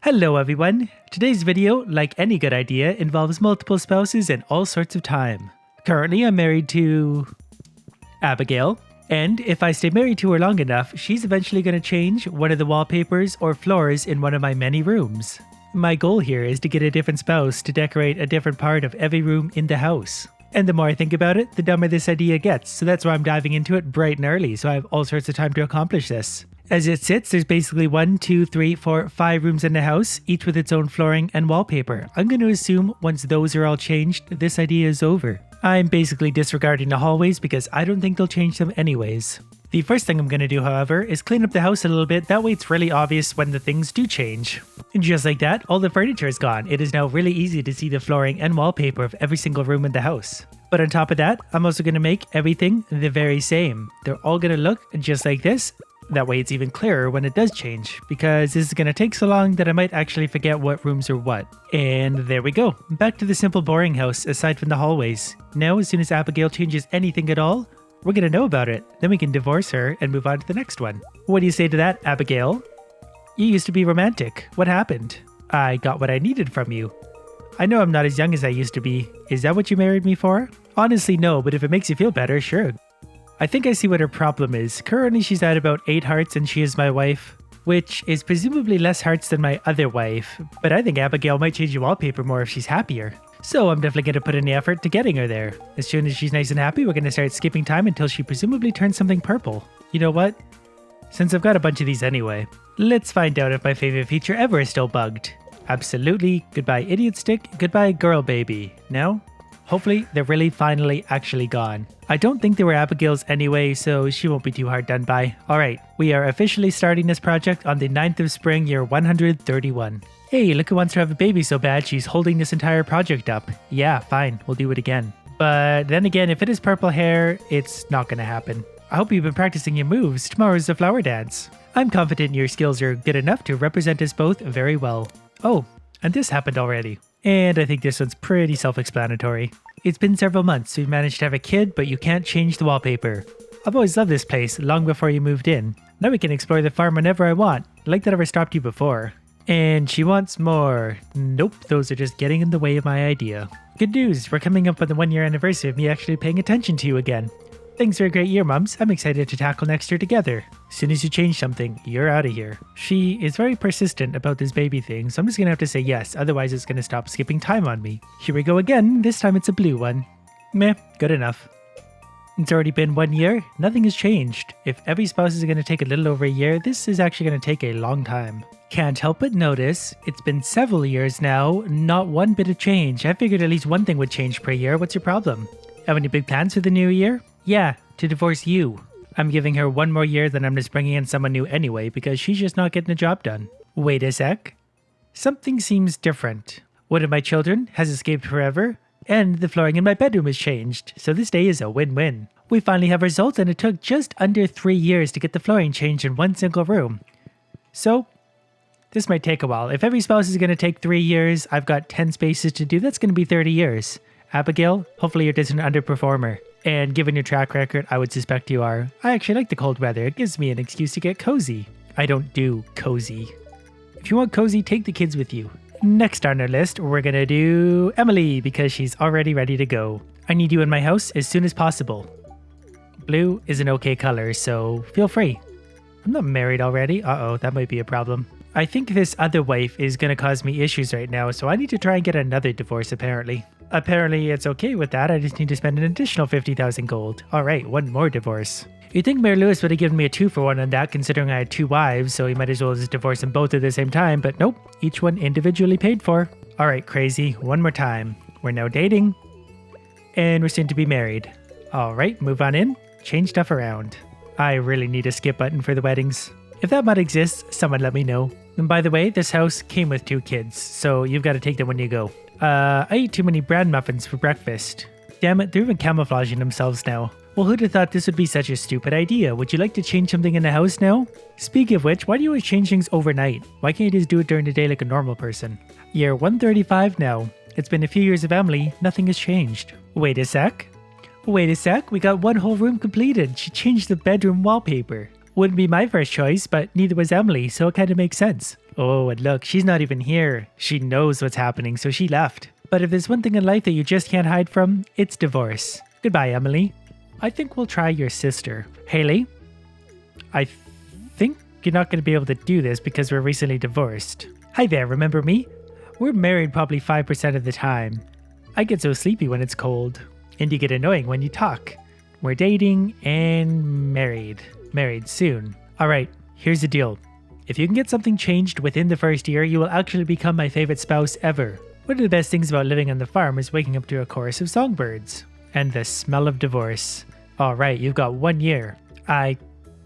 Hello everyone! Today's video, like any good idea, involves multiple spouses and all sorts of time. Currently I'm married to Abigail, and if I stay married to her long enough, she's eventually going to change one of the wallpapers or floors in one of my many rooms. My goal here is to get a different spouse to decorate a different part of every room in the house. And the more I think about it, the dumber this idea gets, so that's why I'm diving into it bright and early, so I have all sorts of time to accomplish this. As it sits, there's basically 1, 2, 3, 4, 5 rooms in the house, each with its own flooring and wallpaper. I'm going to assume once those are all changed, this idea is over. I'm basically disregarding the hallways because I don't think they'll change them anyways. The first thing I'm going to do, however, is clean up the house a little bit, that way it's really obvious when the things do change. And just like that, all the furniture is gone. It is now really easy to see the flooring and wallpaper of every single room in the house. But on top of that, I'm also going to make everything the very same. They're all going to look just like this. That way it's even clearer when it does change, because this is going to take so long that I might actually forget what rooms are what. And there we go. Back to the simple boring house aside from the hallways. Now as soon as Abigail changes anything at all, we're going to know about it. Then we can divorce her and move on to the next one. What do you say to that, Abigail? You used to be romantic. What happened? I got what I needed from you. I know I'm not as young as I used to be. Is that what you married me for? Honestly, no, but if it makes you feel better, sure. I think I see what her problem is. Currently she's at about 8 hearts and she is my wife, which is presumably less hearts than my other wife, but I think Abigail might change the wallpaper more if she's happier. So I'm definitely going to put in the effort to getting her there. As soon as she's nice and happy, we're going to start skipping time until she presumably turns something purple. You know what? Since I've got a bunch of these anyway, let's find out if my favorite feature ever is still bugged. Absolutely. Goodbye idiot stick, goodbye girl baby. No? Hopefully, they're really finally actually gone. I don't think they were Abigail's anyway, so she won't be too hard done by. Alright, we are officially starting this project on the 9th of spring, year 131. Hey, look who wants to have a baby so bad she's holding this entire project up. Yeah, fine, we'll do it again. But then again, if it is purple hair, it's not gonna happen. I hope you've been practicing your moves. Tomorrow's the flower dance. I'm confident your skills are good enough to represent us both very well. Oh, and this happened already. And I think this one's pretty self-explanatory. It's been several months. We've managed to have a kid, but you can't change the wallpaper. I've always loved this place, long before you moved in. Now we can explore the farm whenever I want. Like that ever stopped you before. And she wants more. Nope, those are just getting in the way of my idea. Good news, we're coming up on the 1-year anniversary of me actually paying attention to you again. Thanks for a great year, Mums. I'm excited to tackle next year together. As soon as you change something, you're out of here. She is very persistent about this baby thing, so I'm just gonna have to say yes, otherwise it's gonna stop skipping time on me. Here we go again, this time it's a blue one. Meh, good enough. It's already been 1 year, nothing has changed. If every spouse is gonna take a little over a year, this is actually gonna take a long time. Can't help but notice, it's been several years now, not one bit of change. I figured at least one thing would change per year. What's your problem? Have any big plans for the new year? Yeah, to divorce you. I'm giving her 1 more year, then I'm just bringing in someone new anyway because she's just not getting the job done. Wait a sec. Something seems different. One of my children has escaped forever, and the flooring in my bedroom has changed, so this day is a win-win. We finally have results and it took just under 3 years to get the flooring changed in one single room. So, this might take a while. If every spouse is going to take 3 years, I've got 10 spaces to do, that's going to be 30 years. Abigail, hopefully you're just an underperformer. And given your track record, I would suspect you are. I actually like the cold weather. It gives me an excuse to get cozy. I don't do cozy. If you want cozy, take the kids with you. Next on our list, we're gonna do Emily because she's already ready to go. I need you in my house as soon as possible. Blue is an okay color, so feel free. I'm not married already. Uh-oh, that might be a problem. I think this other wife is gonna cause me issues right now, so I need to try and get another divorce apparently. Apparently it's okay with that, I just need to spend an additional 50,000 gold. Alright, 1 more divorce. You'd think Mayor Lewis would have given me a 2-for-1 on that considering I had 2 wives, so he might as well just divorce them both at the same time, but nope, each one individually paid for. Alright, crazy, 1 more time. We're now dating. And we're soon to be married. Alright, move on in, change stuff around. I really need a skip button for the weddings. If that mod exists, someone let me know. And by the way, this house came with 2 kids, so you've got to take them when you go. I ate too many bran muffins for breakfast. Damn it, they're even camouflaging themselves now. Well, who'd have thought this would be such a stupid idea? Would you like to change something in the house now? Speaking of which, why do you always change things overnight? Why can't you just do it during the day like a normal person? Year 135 now. It's been a few years of Emily, nothing has changed. Wait a sec, we got 1 whole room completed. She changed the bedroom wallpaper. Wouldn't be my first choice, but neither was Emily, so it kind of makes sense. Oh, and look, she's not even here. She knows what's happening, so she left. But if there's one thing in life that you just can't hide from, it's divorce. Goodbye, Emily. I think we'll try your sister. Haley? I think you're not going to be able to do this because we're recently divorced. Hi there, remember me? We're married probably 5% of the time. I get so sleepy when it's cold. And you get annoying when you talk. We're dating and married. Married soon. Alright, here's the deal. If you can get something changed within the first year, you will actually become my favorite spouse ever. One of the best things about living on the farm is waking up to a chorus of songbirds. And the smell of divorce. Alright, you've got 1 year. I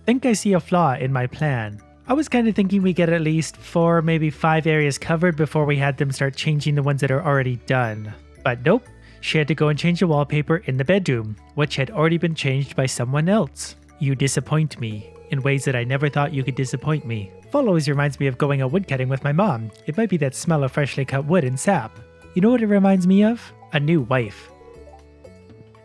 think I see a flaw in my plan. I was kind of thinking we get at least 4, maybe 5 areas covered before we had them start changing the ones that are already done. But nope, she had to go and change the wallpaper in the bedroom, which had already been changed by someone else. You disappoint me in ways that I never thought you could disappoint me. Fall always reminds me of going out woodcutting with my mom. It might be that smell of freshly cut wood and sap. You know what it reminds me of? A new wife.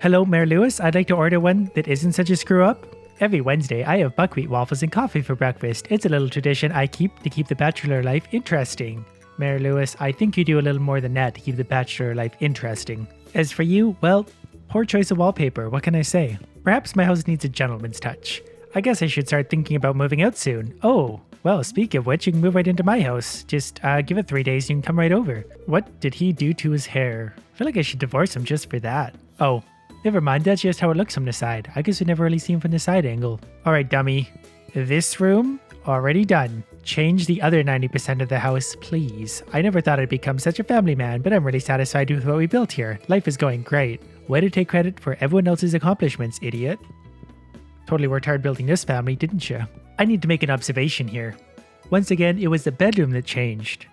Hello, Mayor Lewis. I'd like to order one that isn't such a screw up. Every Wednesday, I have buckwheat waffles and coffee for breakfast. It's a little tradition I keep to keep the bachelor life interesting. Mayor Lewis, I think you do a little more than that to keep the bachelor life interesting. As for you, well, poor choice of wallpaper, what can I say? Perhaps my house needs a gentleman's touch. I guess I should start thinking about moving out soon. Oh, well, speaking of which, you can move right into my house. Just give it 3 days and you can come right over. What did he do to his hair? I feel like I should divorce him just for that. Oh, never mind, that's just how it looks from the side. I guess we never really see him from the side angle. Alright, dummy. This room, already done. Change the other 90% of the house, please. I never thought I'd become such a family man, but I'm really satisfied with what we built here. Life is going great. Way to take credit for everyone else's accomplishments, idiot. Totally worked hard building this family, didn't you? I need to make an observation here. Once again, it was the bedroom that changed.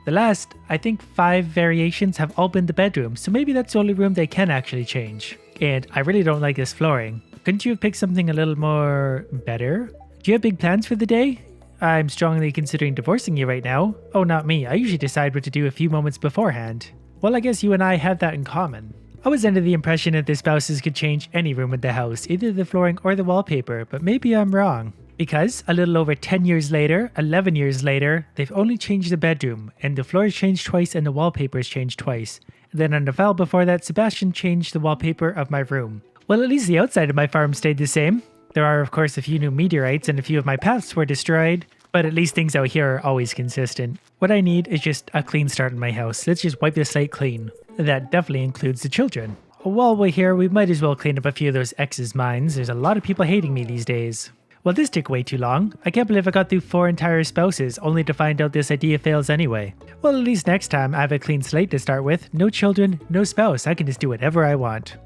The last, I think 5 variations have all been the bedroom, so maybe that's the only room they can actually change. And I really don't like this flooring. Couldn't you have picked something a little more better? Do you have big plans for the day? I'm strongly considering divorcing you right now. Oh, not me. I usually decide what to do a few moments beforehand. Well, I guess you and I have that in common. I was under the impression that the spouses could change any room in the house, either the flooring or the wallpaper, but maybe I'm wrong. Because a little over 10 years later, 11 years later, they've only changed the bedroom, and the floors changed twice and the wallpapers changed twice. And then on the file before that, Sebastian changed the wallpaper of my room. Well, at least the outside of my farm stayed the same. There are, of course, a few new meteorites and a few of my paths were destroyed, but at least things out here are always consistent. What I need is just a clean start in my house. Let's just wipe the slate clean. That definitely includes the children. While we're here, we might as well clean up a few of those exes' minds. There's a lot of people hating me these days. Well, this took way too long. I can't believe I got through 4 entire spouses, only to find out this idea fails anyway. Well, at least next time I have a clean slate to start with. No children, no spouse. I can just do whatever I want.